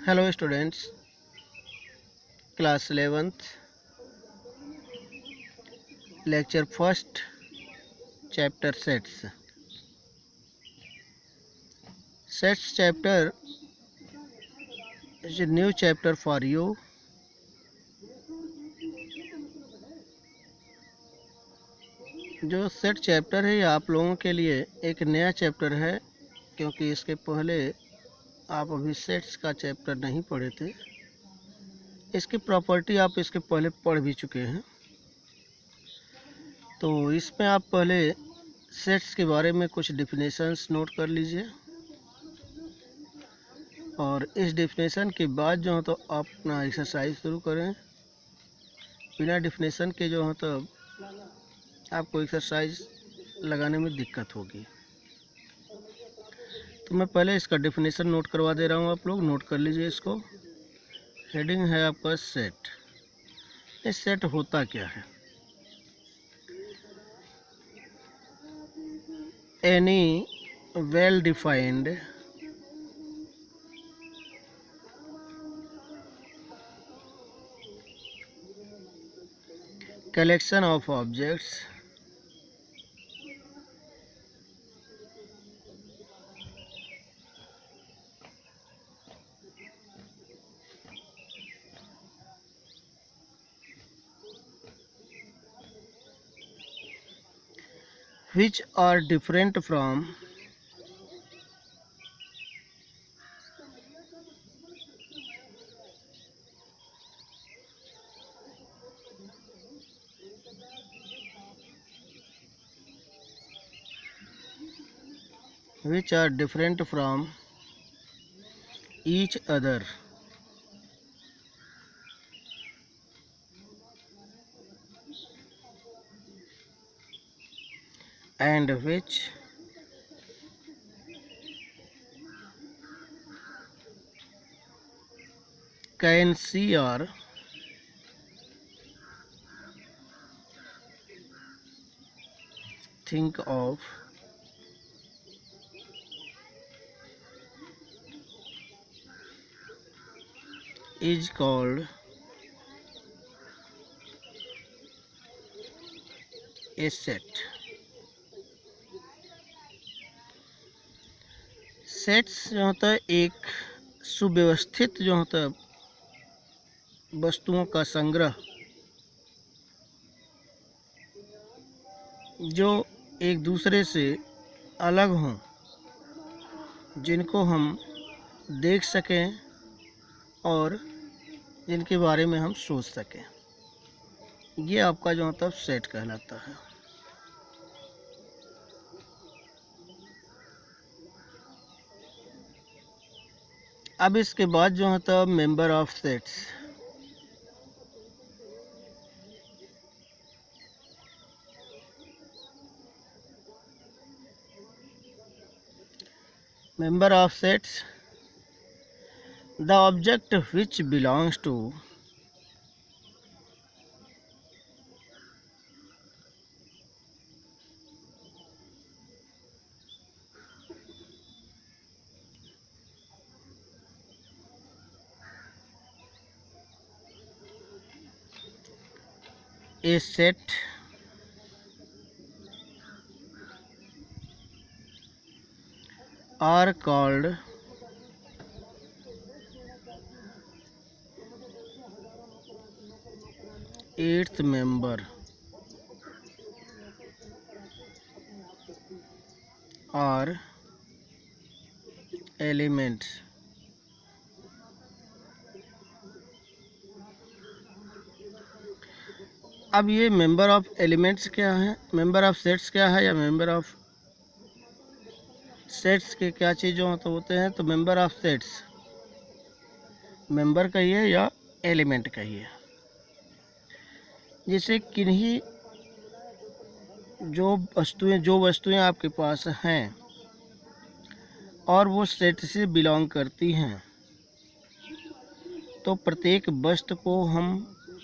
Hello students, class 11th, lecture 1st, chapter sets. Sets chapter is a new chapter for you. जो set chapter है ये आप लोगों के लिए एक नया चैप्टर है, क्योंकि इसके पहले आप अभी सेट्स का चैप्टर नहीं पढ़े थे। इसकी प्रॉपर्टी आप इसके पहले पढ़ भी चुके हैं, तो इसमें आप पहले सेट्स के बारे में कुछ डिफिनेशंस नोट कर लीजिए, और इस डिफिनेशन के बाद जो है तो आप अपना एक्सरसाइज शुरू करें। बिना डिफिनेशन के जो है तो आपको एक्सरसाइज लगाने में दिक्कत होगी। तो मैं पहले इसका डिफिनेशन नोट करवा दे रहा हूँ, आप लोग नोट कर लीजिए इसको। हेडिंग है आपका सेट। ये सेट होता क्या है? Any well defined collection of objects which are different from each other and which can see or think of is called a set. Sets जो होता है एक सुव्यवस्थित जो होता है वस्तुओं का संग्रह, जो एक दूसरे से अलग हों, जिनको हम देख सकें और जिनके बारे में हम सोच सकें, ये आपका जो होता है सेट कहलाता है। अब इसके बाद जो होता है member of sets. Member of sets, the object which belongs to a set are called eighth member or elements. अब ये मेंबर ऑफ एलिमेंट्स क्या है, मेंबर ऑफ सेट्स क्या है, या मेंबर ऑफ सेट्स के क्या चीज़ों तो होते हैं। तो मेंबर ऑफ सेट्स मेंबर कहिए या एलिमेंट कहिए, जैसे किन्हीं जो वस्तुएं आपके पास हैं और वो सेट से बिलोंग करती हैं, तो प्रत्येक वस्तु को हम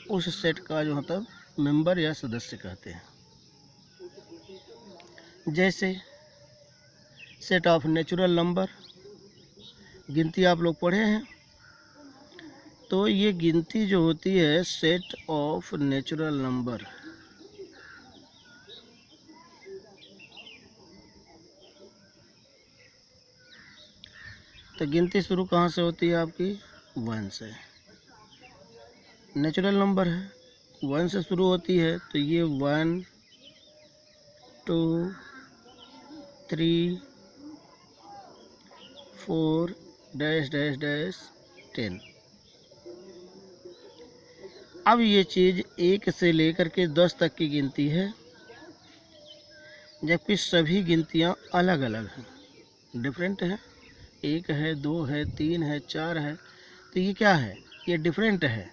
उस सेट का जो होता है मेंबर या सदस्य कहते हैं। जैसे सेट ऑफ नेचुरल नंबर, गिनती आप लोग पढ़े हैं, तो ये गिनती जो होती है सेट ऑफ नेचुरल नंबर, तो गिनती शुरू कहाँ से होती है आपकी 1 से। नेचुरल नंबर है, 1 से शुरू होती है, तो ये 1 2 3 4 डैश डैश डैश 10। अब ये चीज़ 1 से लेकर के 10 तक की गिनती है, जबकि सभी गिनतियाँ अलग अलग हैं, डिफरेंट हैं। 1 है, 2 है, 3 है, 4 है, तो ये क्या है, ये डिफरेंट है।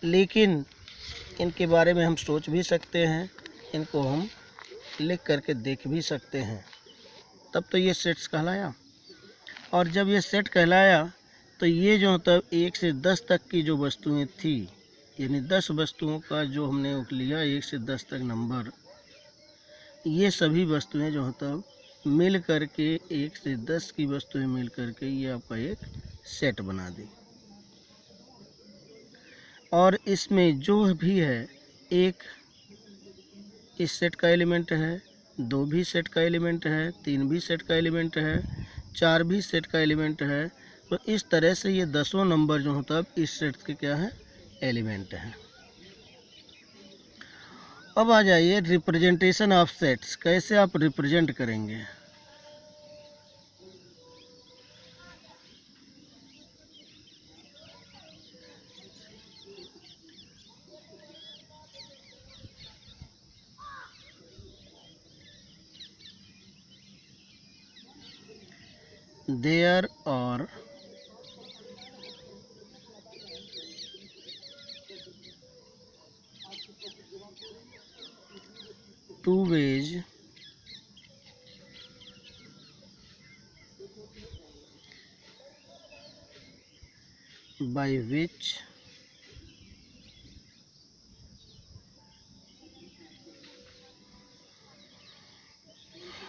लेकिन इनके बारे में हम सोच भी सकते हैं, इनको हम लिख करके देख भी सकते हैं, तब तो ये सेट्स कहलाया। और जब ये सेट कहलाया तो ये जो तब 1 से 10 तक की जो वस्तुएं थी, यानी 10 वस्तुओं का जो हमने लिया 1 से 10 तक नंबर, ये सभी वस्तुएं जो तब मिल करके 1 से 10 की वस्तुएं मिल करके ये आपका एक सेट बना दी। और इसमें जो भी है, एक इस सेट का एलिमेंट है, 2 भी सेट का एलिमेंट है, 3 भी सेट का एलिमेंट है, 4 भी सेट का एलिमेंट है। तो इस तरह से ये 10 नंबर जो होता है इस सेट के क्या है, एलिमेंट है। अब आ जाइए रिप्रेजेंटेशन ऑफ सेट्स, कैसे आप रिप्रेजेंट करेंगे। There are two ways by which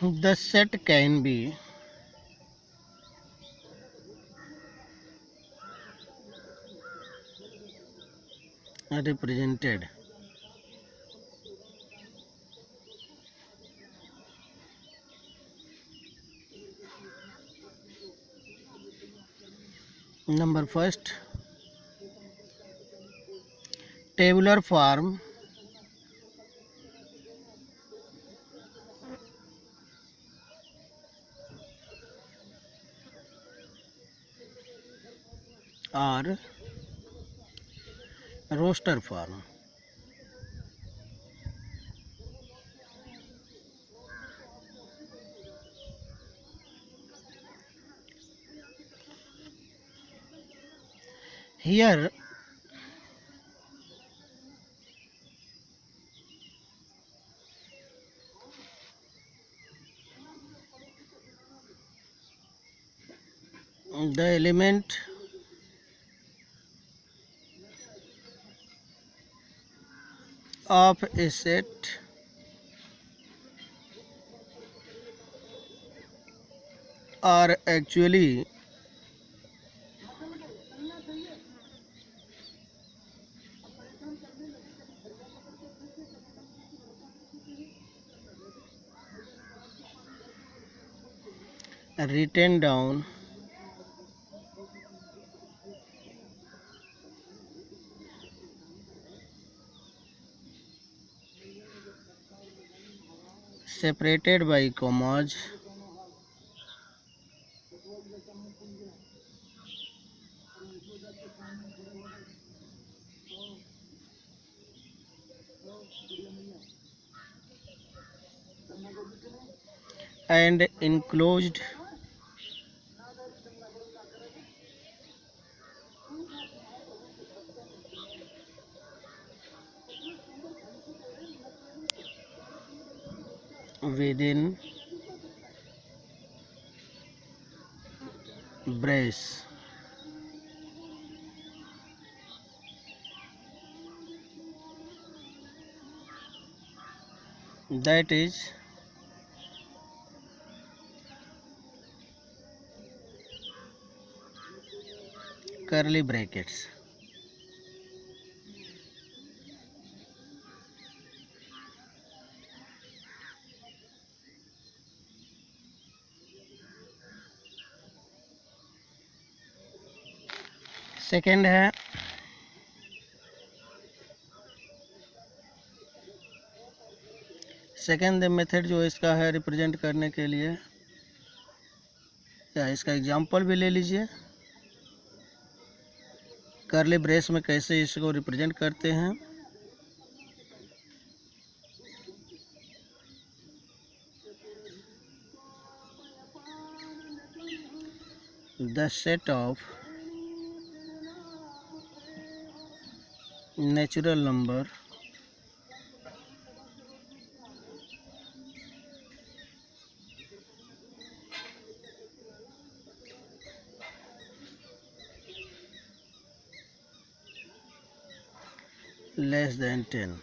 the set can be represented. Number first, tabular form, or roster form. Here the element of a set are actually written down separated by commas and enclosed within brace. That is curly brackets. Second है second method जो इसका है represent करने के लिए, या इसका example भी ले लीजिए। कर्ली ब्रेस में कैसे इसको रिप्रेजेंट करते हैं। The set of natural number less than 10।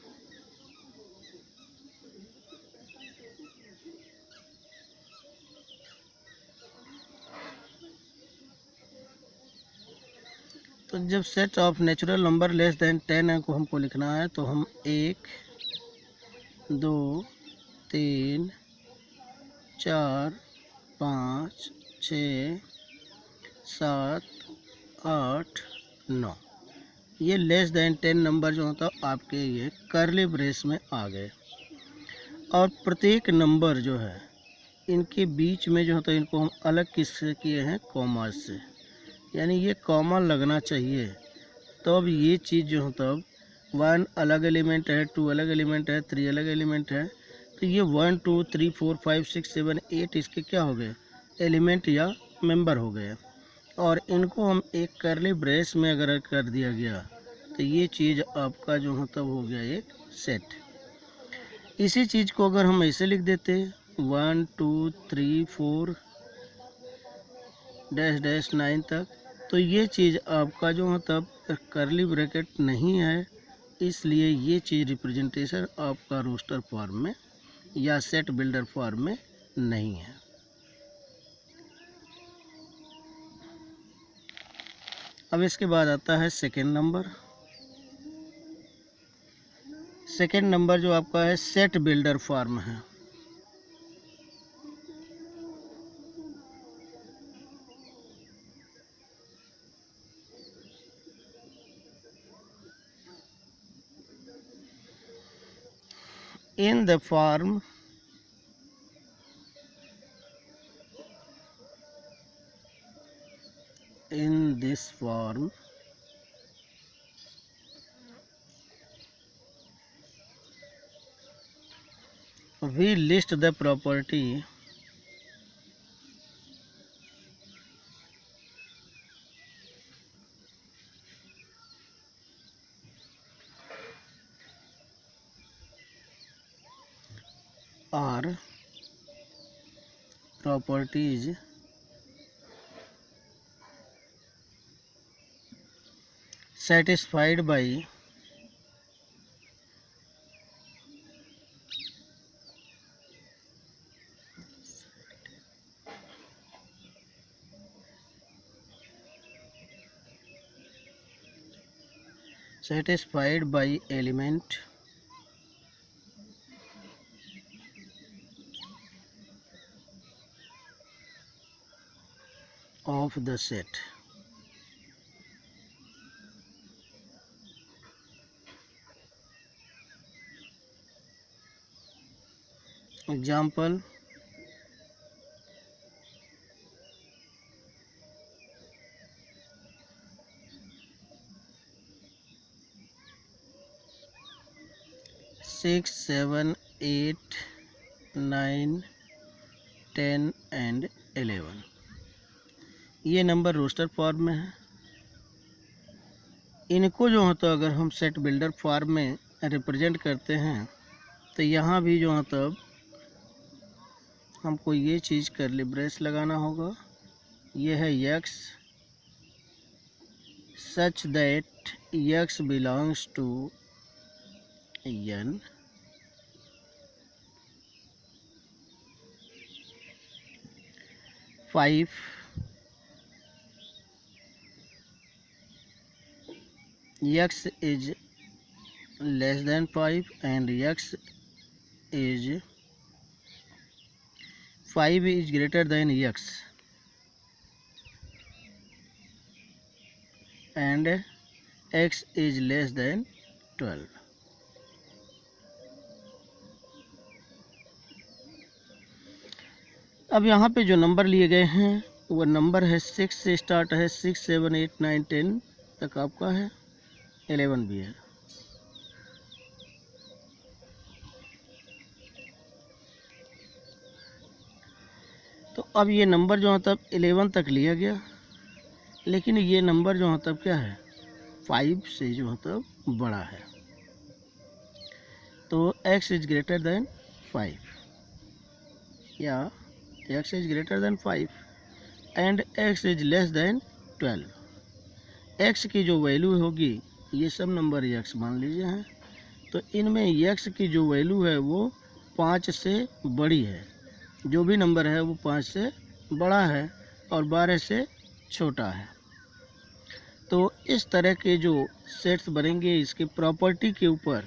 तो जब set of natural number less than 10 को हमको लिखना है तो हम 1 2 3 4 5 6 7 8 9 ये लेस देन 10 नंबर जो होता है आपके ये कर्ली ब्रेस में आ गए। और प्रत्येक नंबर जो है इनके बीच में जो होता है इनको हम अलग किससे किए हैं, कॉमा से। यानी ये कॉमा लगना चाहिए तो अब ये चीज़ जो होता है 1 अलग एलिमेंट है, 2 अलग एलिमेंट है, 3 अलग एलिमेंट है, तो ये 1 2 3 4 5 6 7 8 इसके क्या हो गए, एलिमेंट या मेंबर हो गए। और इनको हम एक कर्ली ब्रेस में अगर कर दिया गया तो ये चीज़ आपका जो होता हो गया एक सेट। इसी चीज़ को अगर हम ऐसे लिख देते 1 2 3 4 डैश डैश 9 तक, तो ये चीज़ आपका जो मतलब कर्ली ब्रैकेट नहीं है, इसलिए ये चीज़ रिप्रेजेंटेशन आपका रोस्टर फॉर्म में या सेट बिल्डर फॉर्म में नहीं है। अब इसके बाद आता है सेकेंड नंबर। सेकेंड नंबर जो आपका है सेट बिल्डर फॉर्म है। In the form in this form we list the property or properties satisfied by element of the set। Example, six, 7, 8, 9, 10 and 11 ये नंबर रोस्टर फॉर्म में है। इनको जो होता अगर हम सेट बिल्डर फॉर्म में रिप्रेजेंट करते हैं तो यहाँ भी जो होता हमको ये चीज़ कर्ली ब्रेस लगाना होगा। ये है x such that x belongs to n, five x is less than 5 and x is 5 is greater than x and x is less than 12। अब यहाँ पे जो नंबर लिए गए हैं वो नंबर है 6 से स्टार्ट है, 6, 7, 8, 9, 10 तक आपका है, 11 भी है। तो अब ये नंबर जो है तब 11 तक लिया गया, लेकिन ये नंबर जो है तब क्या है, 5 से जो है तब बड़ा है। तो x इज ग्रेटर देन 5 या x is greater than 5 and x is less than 12। x की जो वैल्यू होगी, ये सब नंबर x मान लीजिए हैं, तो इनमें x की जो वैल्यू है वो 5 से बड़ी है। जो भी नंबर है वो 5 से बड़ा है और 12 से छोटा है। तो इस तरह के जो सेट्स बनेंगे इसके प्रॉपर्टी के ऊपर,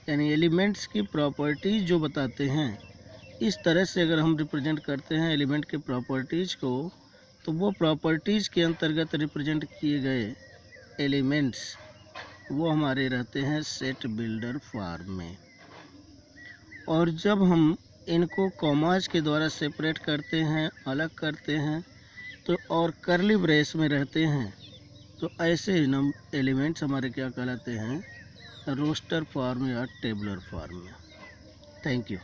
यानी एलिमेंट्स की प्रॉपर्टीज़ जो बताते हैं, इस तरह से अगर हम रिप्रेजेंट करते हैं एलिमेंट के प्रॉपर्टीज़ को, तो वो प्रॉपर्टीज़ के अंतर्गत रिप्रेजेंट किए गए एलिमेंट्स वो हमारे रहते हैं सेट बिल्डर फॉर्म में। और जब हम इनको कॉमास के द्वारा सेपरेट करते हैं, अलग करते हैं, तो और कर्ली ब्रेस में रहते हैं, तो ऐसे एलिमेंट्स हमारे क्या कहलाते हैं, रोस्टर फॉर्म या टेबुलर फॉर्म में। Thank you.